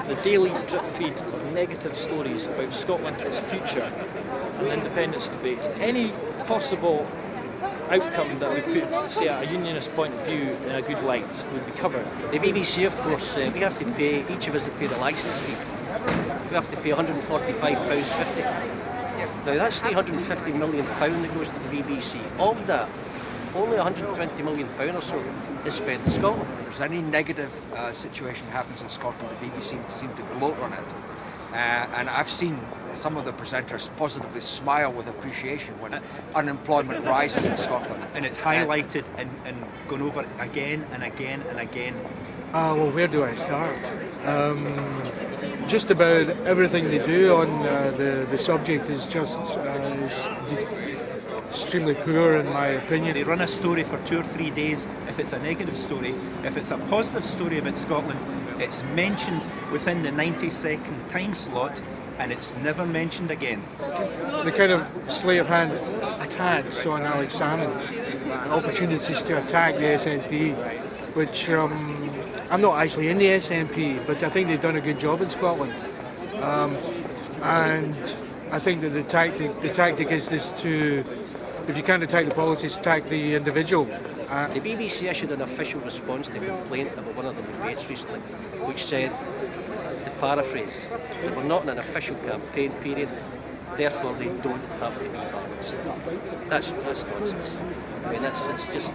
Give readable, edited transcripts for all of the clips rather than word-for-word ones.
The daily drip feed of negative stories about Scotland, its future and the independence debate. Any possible outcome that we put, say, at a unionist point of view in a good light would be covered. The BBC, of course, we have to pay, each of us have paid a licence fee. We have to pay £145.50. Now that's £350 million that goes to the BBC. Of that, only £120 million or so is spent in Scotland. If any negative situation happens in Scotland, the BBC seem to gloat on it. And I've seen some of the presenters positively smile with appreciation when unemployment rises in Scotland. And it's highlighted and gone over again and again and again. Well, where do I start? Just about everything they do on the subject is just extremely poor, in my opinion. They run a story for 2 or 3 days if it's a negative story. If it's a positive story about Scotland, it's mentioned within the 90-second time slot and it's never mentioned again. The kind of sleight of hand attacks on Alex Salmond, opportunities to attack the SNP, which I'm not actually in the SNP, but I think they've done a good job in Scotland. And I think that the tactic is just to, if you can't attack the policies, attack the individual. The BBC issued an official response to a complaint about one of the debates recently, which said, to paraphrase, that we're not in an official campaign period, therefore they don't have to be balanced. That's nonsense. I mean, it's just,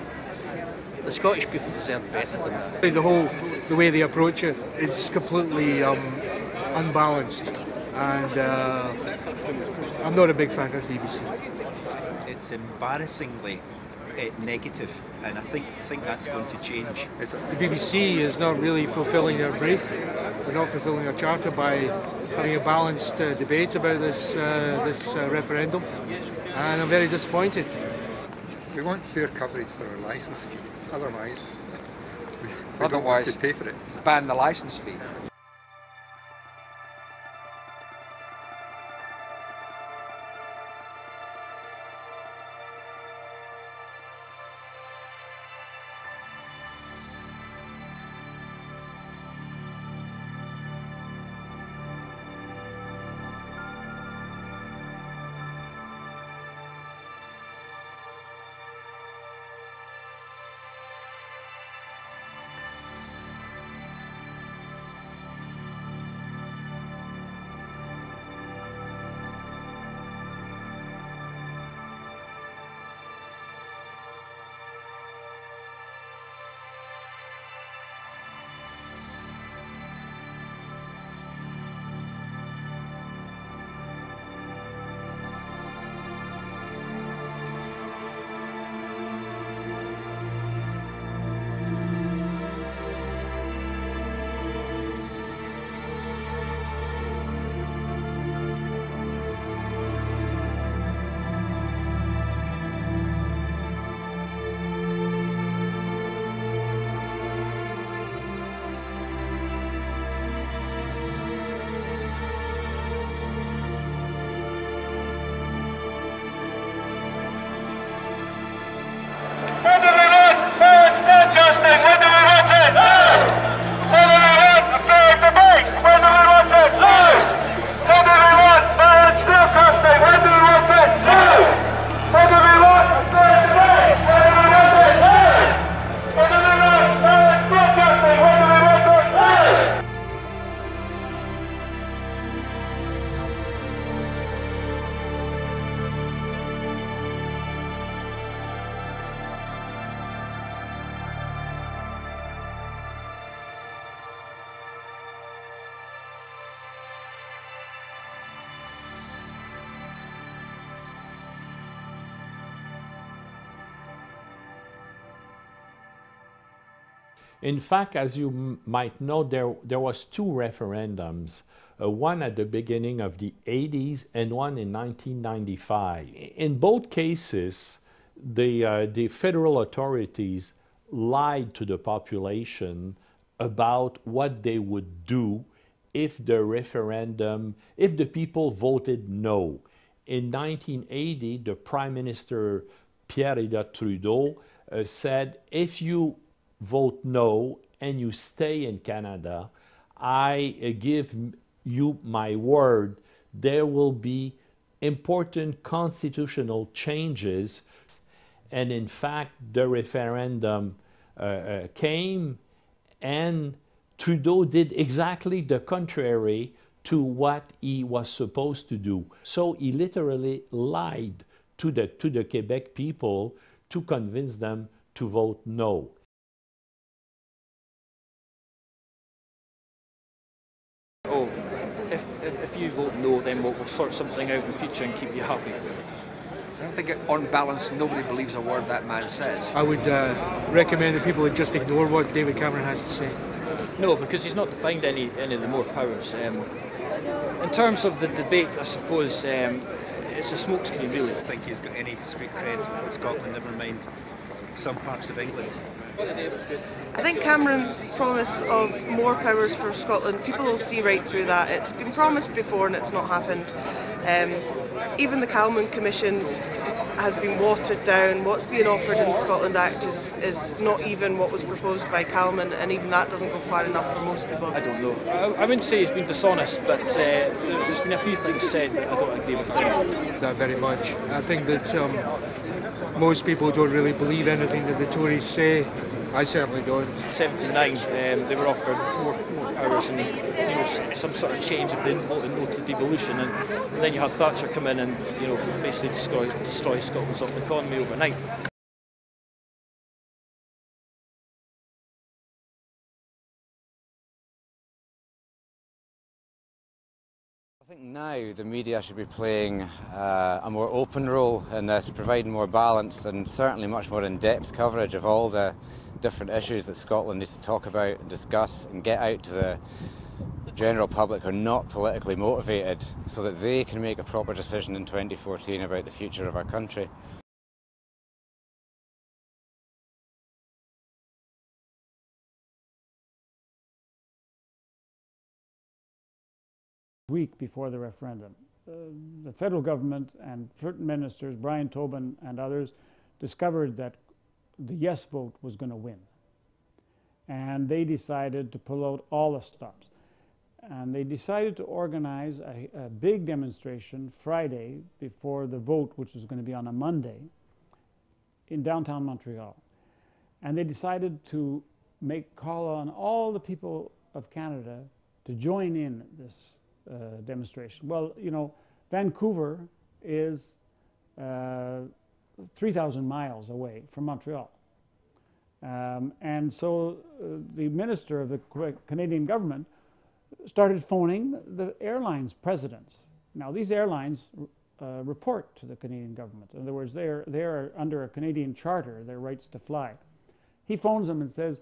the Scottish people deserve better than that. The way they approach it is completely unbalanced, and I'm not a big fan of the BBC. It's embarrassingly negative, and I think that's going to change. The BBC is not really fulfilling their brief. They're not fulfilling their charter by having a balanced debate about this referendum, and I'm very disappointed. We want fair coverage for our licence fee. Otherwise, we don't want to pay for it. Ban the licence fee. In fact, as you might know, there was 2 referendums, one at the beginning of the 80s and one in 1995. In both cases, the federal authorities lied to the population about what they would do if the referendum, if the people voted no. In 1980, the Prime Minister Pierre Trudeau said, if you vote no and you stay in Canada, I give you my word, there will be important constitutional changes. And in fact, the referendum came, and Trudeau did exactly the contrary to what he was supposed to do. So he literally lied to the Quebec people to convince them to vote no. Oh, if you vote no, then we'll sort something out in the future and keep you happy. I think on balance, nobody believes a word that man says. I would recommend that people would just ignore what David Cameron has to say. No, because he's not defined any of the more powers. In terms of the debate, I suppose it's a smokescreen, really. I don't think he's got any street cred in Scotland, never mind some parts of England. I think Cameron's promise of more powers for Scotland, people will see right through that. It's been promised before and it's not happened. Even the Calman Commission has been watered down. What's being offered in the Scotland Act is not even what was proposed by Calman, and even that doesn't go far enough for most people. I don't know. I wouldn't say he's been dishonest, but there's been a few things said that I don't agree with him. That very much. I think that most people don't really believe anything that the Tories say. I certainly don't. 79, they were offered more powers and some sort of change of the voting no to devolution, and then you have Thatcher come in and basically destroy Scotland's economy overnight. I think now the media should be playing a more open role in this, providing more balanced and certainly much more in-depth coverage of all the different issues that Scotland needs to talk about and discuss and get out to the general public who are not politically motivated so that they can make a proper decision in 2014 about the future of our country. Week before the referendum, the federal government and certain ministers, Brian Tobin and others, discovered that the yes vote was going to win. And they decided to pull out all the stops. And they decided to organize a big demonstration Friday before the vote, which was going to be on a Monday, in downtown Montreal. And they decided to call on all the people of Canada to join in this demonstration. Well, Vancouver is 3,000 miles away from Montreal. And so the minister of the Canadian government started phoning the airlines presidents. Now, these airlines report to the Canadian government. In other words, they're under a Canadian charter, their rights to fly. He phones them and says,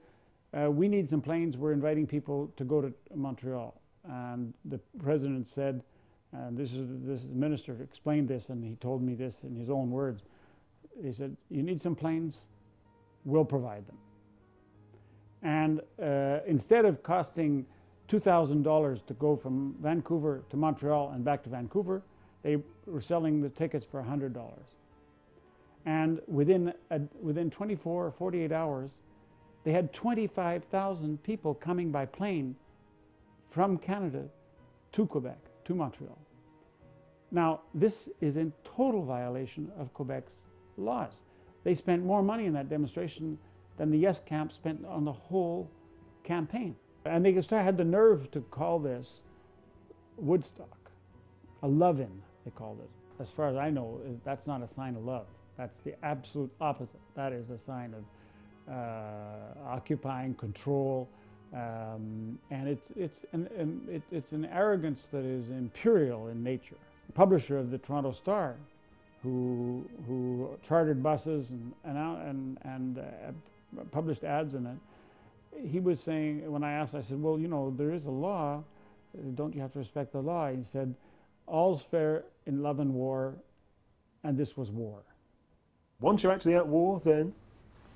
we need some planes, we're inviting people to go to Montreal. And the president said, this minister explained this, and he told me this in his own words. He said, you need some planes? We'll provide them. And instead of costing $2,000 to go from Vancouver to Montreal and back to Vancouver, they were selling the tickets for $100. And within 24 or 48 hours, they had 25,000 people coming by plane from Canada to Quebec, to Montreal. Now, this is in total violation of Quebec's laws. They spent more money in that demonstration than the Yes camp spent on the whole campaign. And they had the nerve to call this Woodstock, a love-in, they called it. As far as I know, that's not a sign of love. That's the absolute opposite. That is a sign of occupying, control, and it's an arrogance that is imperial in nature. The publisher of the Toronto Star, who chartered buses and published ads in it, he was saying, when I asked, I said, well, there is a law, don't you have to respect the law? He said, all's fair in love and war, and this was war. Once you're actually at war, then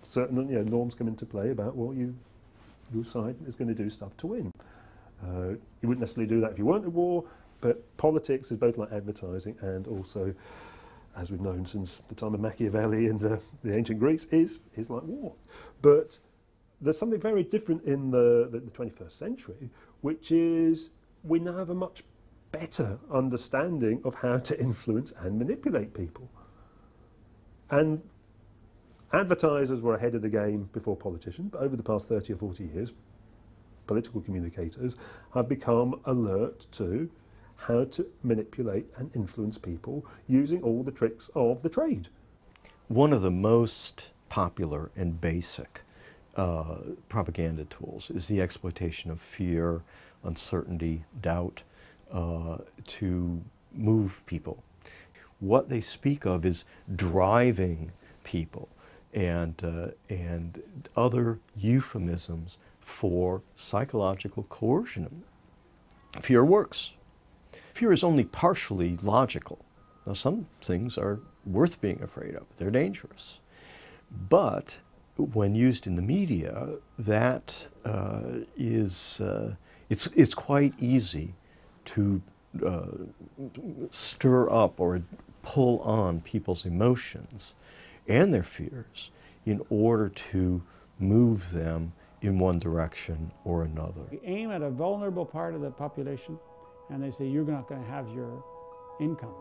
certain norms come into play about what your side is going to do stuff to win. You wouldn't necessarily do that if you weren't at war, but politics is both like advertising and also, as we've known since the time of Machiavelli and the ancient Greeks, is like war. But there's something very different in the 21st century, which is we now have a much better understanding of how to influence and manipulate people. And advertisers were ahead of the game before politicians, but over the past 30 or 40 years, political communicators have become alert to how to manipulate and influence people using all the tricks of the trade. One of the most popular and basic propaganda tools is the exploitation of fear, uncertainty, doubt to move people. What they speak of is driving people and other euphemisms for psychological coercion. Fear works. Fear is only partially logical. Now, some things are worth being afraid of. They're dangerous. But when used in the media, that it's quite easy to stir up or pull on people's emotions and their fears in order to move them in one direction or another. We aim at a vulnerable part of the population and they say, you're not going to have your income.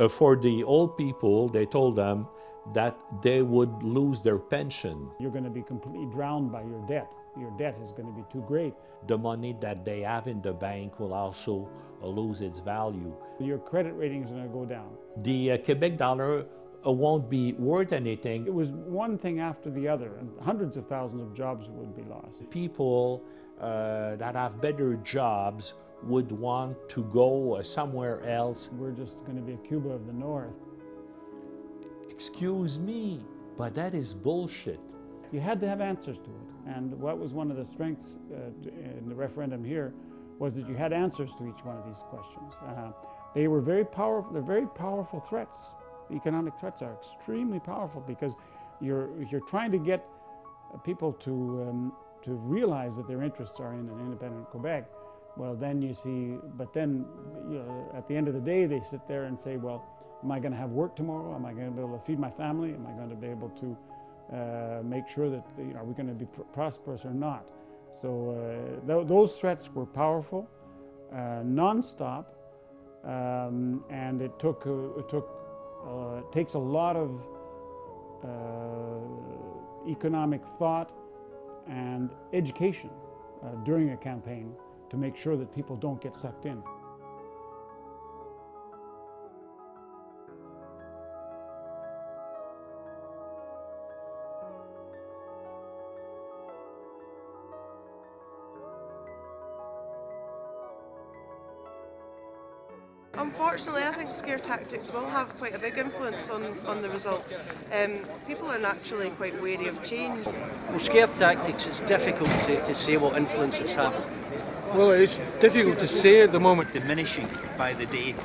For the old people, they told them that they would lose their pension. You're going to be completely drowned by your debt. Your debt is going to be too great. The money that they have in the bank will also lose its value. Your credit rating is going to go down. The Quebec dollar won't be worth anything. It was one thing after the other, and hundreds of thousands of jobs would be lost. People that have better jobs would want to go somewhere else. We're just going to be a Cuba of the North. Excuse me, but that is bullshit. You had to have answers to it, and what was one of the strengths in the referendum here was that you had answers to each one of these questions. They were very powerful. They're very powerful threats. Economic threats are extremely powerful because you're trying to get people to realize that their interests are in an independent Quebec. Well, then you see, but then at the end of the day, they sit there and say, well, am I going to have work tomorrow? Am I going to be able to feed my family? Am I going to be able to make sure that, are we going to be prosperous or not? So those threats were powerful, non-stop, and it takes a lot of economic thought and education during a campaign to make sure that people don't get sucked in. Unfortunately, I think scare tactics will have quite a big influence on the result. People are naturally quite wary of change. Well, scare tactics, it's difficult to say what influence it's having. Well, it's difficult to say at the moment. Diminishing by the day.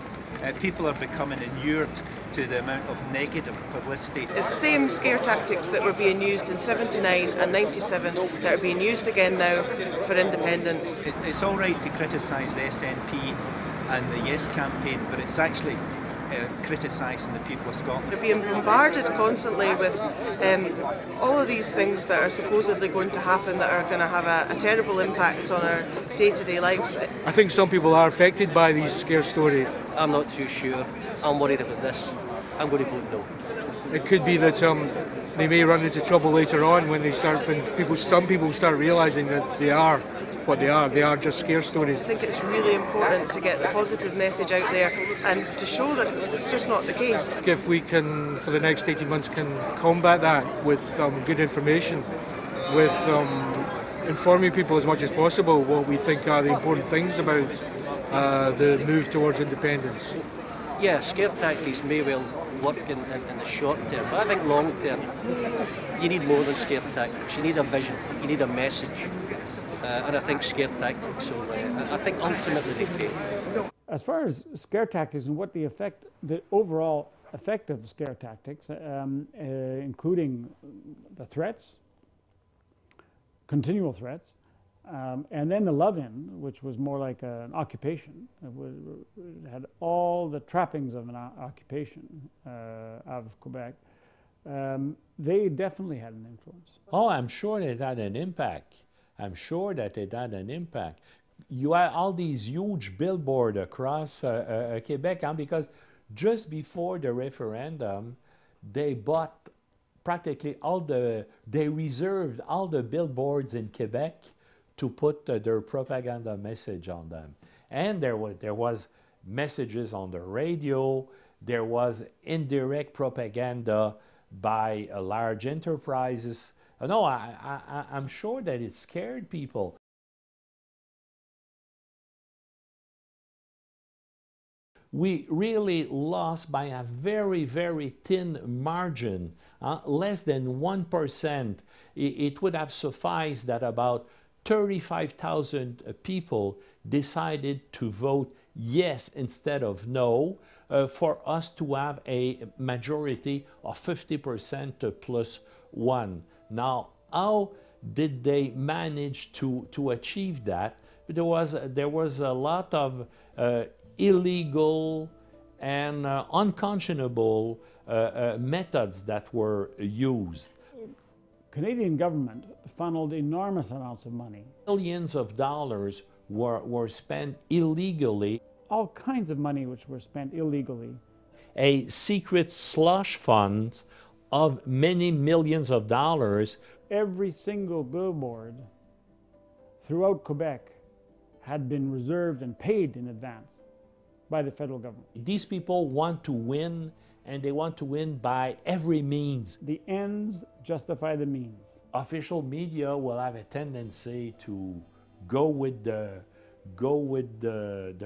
People are becoming inured to the amount of negative publicity. It's the same scare tactics that were being used in 79 and 97 that are being used again now for independence. It's all right to criticise the SNP and the Yes campaign, but it's actually criticising the people of Scotland. They're being bombarded constantly with all of these things that are supposedly going to happen that are going to have a terrible impact on our day-to-day lives. I think some people are affected by these scare stories. I'm not too sure. I'm worried about this. I'm going to vote no. It could be that they may run into trouble later on when some people start realising that they are what they are. They are just scare stories. I think it's really important to get the positive message out there and to show that it's just not the case. If we can, for the next 18 months, can combat that with good information, with informing people as much as possible what we think are the important things about the move towards independence. Yeah, scare tactics may well work in the short term, but I think long term, you need more than scare tactics. You need a vision, you need a message. And I think scare tactics, I think ultimately they fail. As far as scare tactics and what the overall effect of scare tactics, including the threats, continual threats, and then the love-in, which was more like an occupation. It had all the trappings of an occupation of Quebec. they definitely had an influence. Oh, I'm sure it had an impact. I'm sure that it had an impact. You had all these huge billboards across Quebec, because just before the referendum, they bought practically they reserved all the billboards in Quebec to put their propaganda message on them. And there was messages on the radio, there was indirect propaganda by large enterprises. No, I'm sure that it scared people. We really lost by a very, very thin margin, less than 1%. It would have sufficed that about 35,000 people decided to vote yes instead of no, for us to have a majority of 50% plus 1. Now, how did they manage to achieve that? There was a lot of illegal and unconscionable methods that were used. Canadian government funneled enormous amounts of money. Millions of dollars were spent illegally. All kinds of money which were spent illegally. A secret slush fund of many millions of dollars. Every single billboard throughout Quebec had been reserved and paid in advance by the federal government. These people want to win, and they want to win by every means. The ends justify the means. Official media will have a tendency to go with the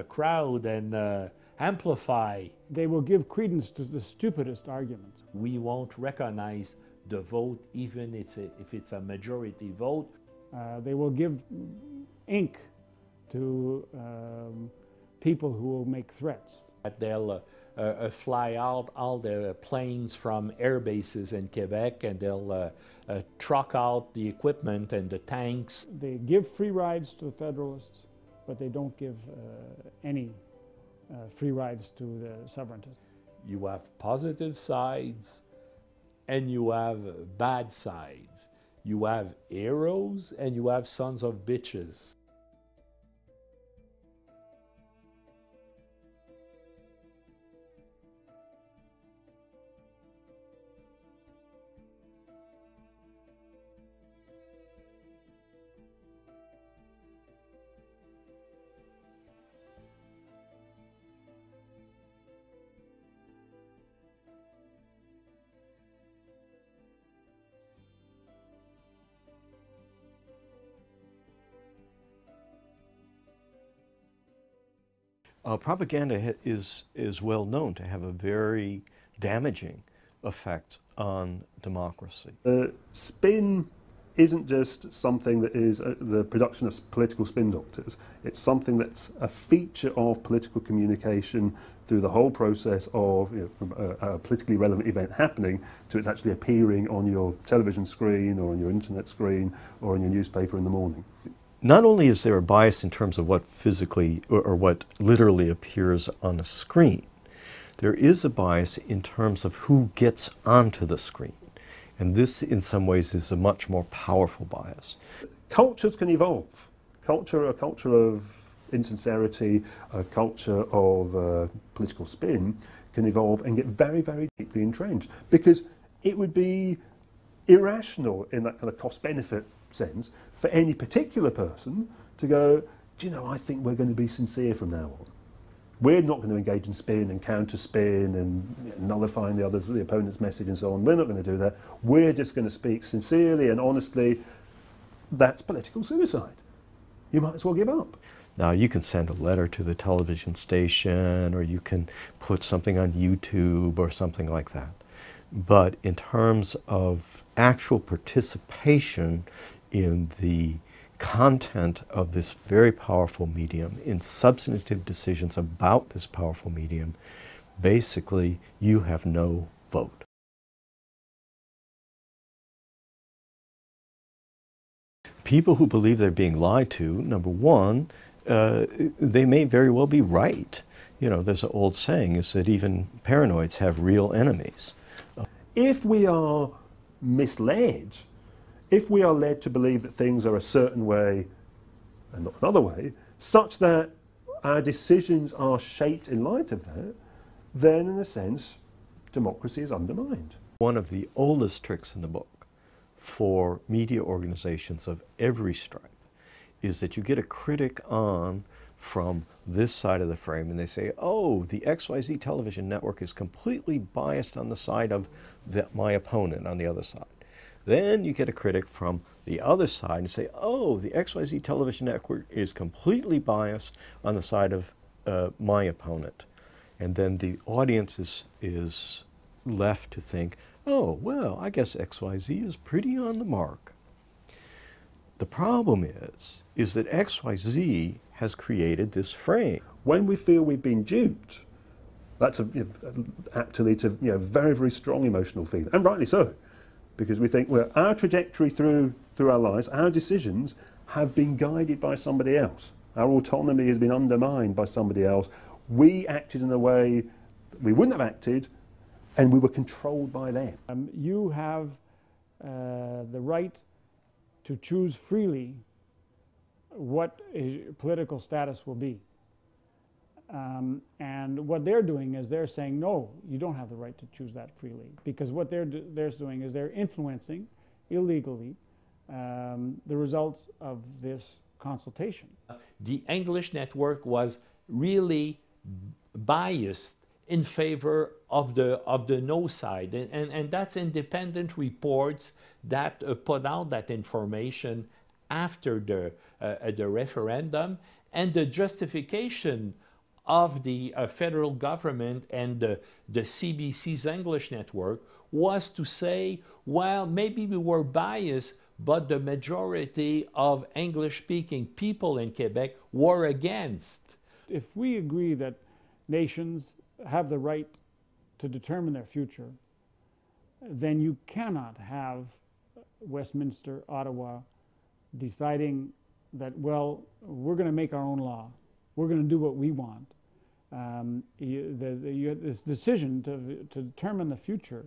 crowd and amplify. They will give credence to the stupidest arguments. We won't recognize the vote even if it's a majority vote. They will give ink to people who will make threats. They'll fly out all the planes from air bases in Quebec, and they'll truck out the equipment and the tanks. They give free rides to the Federalists, but they don't give any free rides to the sovereigntists. You have positive sides and you have bad sides. You have heroes and you have sons of bitches. Propaganda is well known to have a very damaging effect on democracy. Spin isn't just something that is the production of political spin doctors. It's something that's a feature of political communication through the whole process of, from a politically relevant event happening to it's actually appearing on your television screen or on your internet screen or on your newspaper in the morning. Not only is there a bias in terms of what physically or what literally appears on a screen, there is a bias in terms of who gets onto the screen. And this, in some ways, is a much more powerful bias. Cultures can evolve. A culture of insincerity, a culture of political spin can evolve and get very, very deeply entrenched, because it would be irrational in that kind of cost-benefit sense for any particular person to go, do you know, I think we're going to be sincere from now on. We're not going to engage in spin and counter-spin and nullifying the opponent's message and so on. We're not going to do that. We're just going to speak sincerely and honestly. That's political suicide. You might as well give up. Now, you can send a letter to the television station, or you can put something on YouTube or something like that. But in terms of actual participation in the content of this very powerful medium, in substantive decisions about this powerful medium, basically you have no vote. People who believe they're being lied to, number one, they may very well be right. You know, there's an old saying is that even paranoids have real enemies. If we are misled, if we are led to believe that things are a certain way and not another way, such that our decisions are shaped in light of that, then in a sense, democracy is undermined. One of the oldest tricks in the book for media organizations of every stripe is that you get a critic on from this side of the frame and they say, oh, the XYZ television network is completely biased on the side of my opponent on the other side. Then you get a critic from the other side and say, oh, the XYZ television network is completely biased on the side of my opponent. And then the audience is left to think, oh, well, I guess XYZ is pretty on the mark. The problem is that XYZ has created this frame. When we feel we've been duped, that's apt to lead to very, very strong emotional feeling, and rightly so, because we think, well, our trajectory through our lives, our decisions have been guided by somebody else. Our autonomy has been undermined by somebody else. We acted in a way that we wouldn't have acted, and we were controlled by them. You have the right to choose freely what political status will be. And what they're doing is they're saying, no, you don't have the right to choose that freely. Because what they're doing is they're influencing illegally the results of this consultation. The English network was really biased in favor of the no side, and that's independent reports that put out that information after the referendum, and the justification of the federal government and the CBC's English network was to say, well, maybe we were biased, but the majority of English-speaking people in Quebec were against. If we agree that nations have the right to determine their future, then you cannot have Westminster, Ottawa, deciding that, well, we're going to make our own law. We're going to do what we want. This decision to determine the future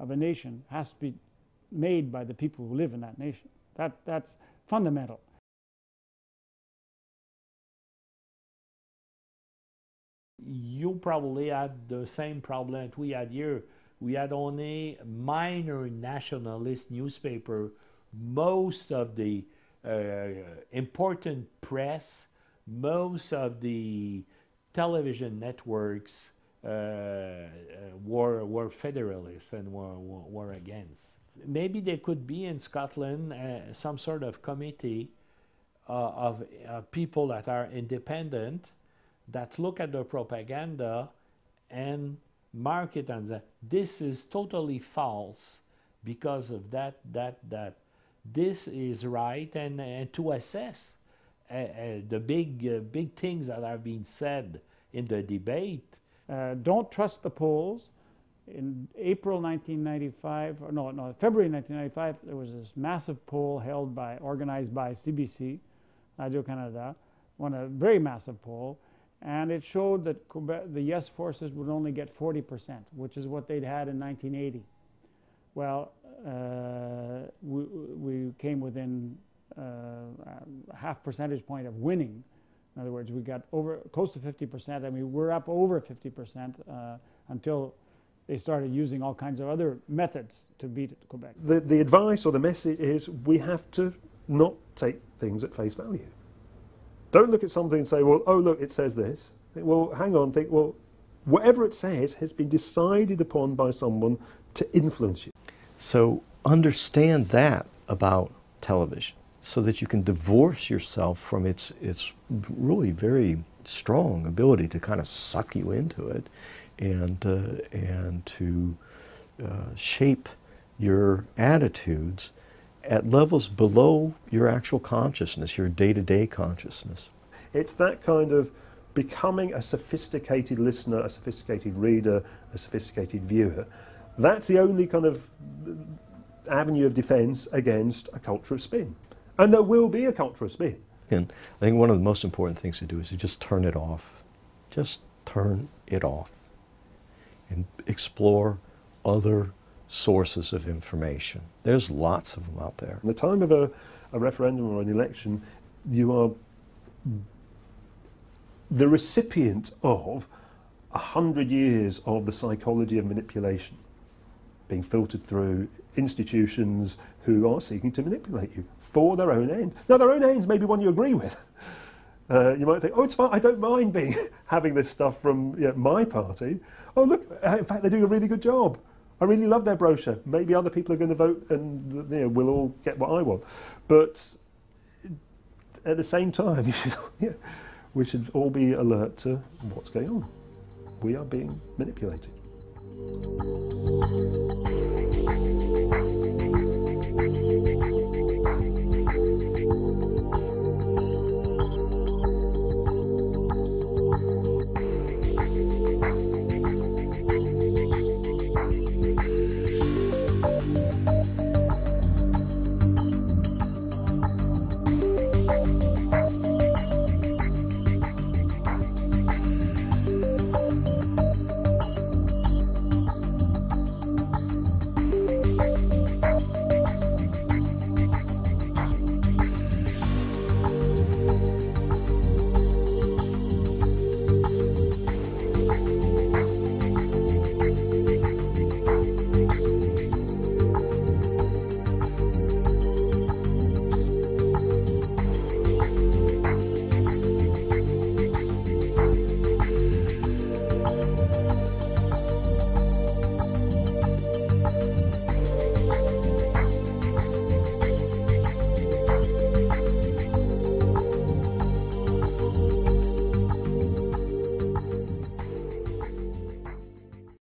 of a nation has to be made by the people who live in that nation. That's fundamental. You probably had the same problem that we had here. We had only minor nationalist newspaper. Most of the important press, most of the television networks were federalists and were against. Maybe there could be in Scotland some sort of committee of people that are independent, that look at the propaganda and mark it and say, this is totally false because of that. This is right, and to assess the big things that are being said in the debate. Don't trust the polls. In April 1995, or no, February 1995, there was this massive poll organized by CBC, Radio-Canada, a very massive poll, and it showed that the yes forces would only get 40%, which is what they'd had in 1980. Well, we came within a half percentage point of winning. In other words, we got close to 50%, and we were up over 50% until they started using all kinds of other methods to beat Quebec. The advice or the message is we have to not take things at face value. Don't look at something and say, well, oh, look, it says this. Think, well, hang on, think, well, whatever it says has been decided upon by someone to influence you. So understand that about television so that you can divorce yourself from its really very strong ability to kind of suck you into it and to shape your attitudes at levels below your actual consciousness, your day-to-day consciousness. It's that kind of becoming a sophisticated listener, a sophisticated reader, a sophisticated viewer. That's the only kind of avenue of defense against a culture of spin. And there will be a culture of spin. And I think one of the most important things to do is to just turn it off. Just turn it off and explore other sources of information. There's lots of them out there. In the time of a referendum or an election, you are the recipient of 100 years of the psychology of manipulation being filtered through institutions who are seeking to manipulate you for their own end. Now, their own ends may be one you agree with. You might think, oh, it's fine, I don't mind having this stuff from my party. Oh, look, in fact, they're doing a really good job. I really love their brochure. Maybe other people are going to vote and we'll all get what I want. But at the same time, we should all be alert to what's going on. We are being manipulated.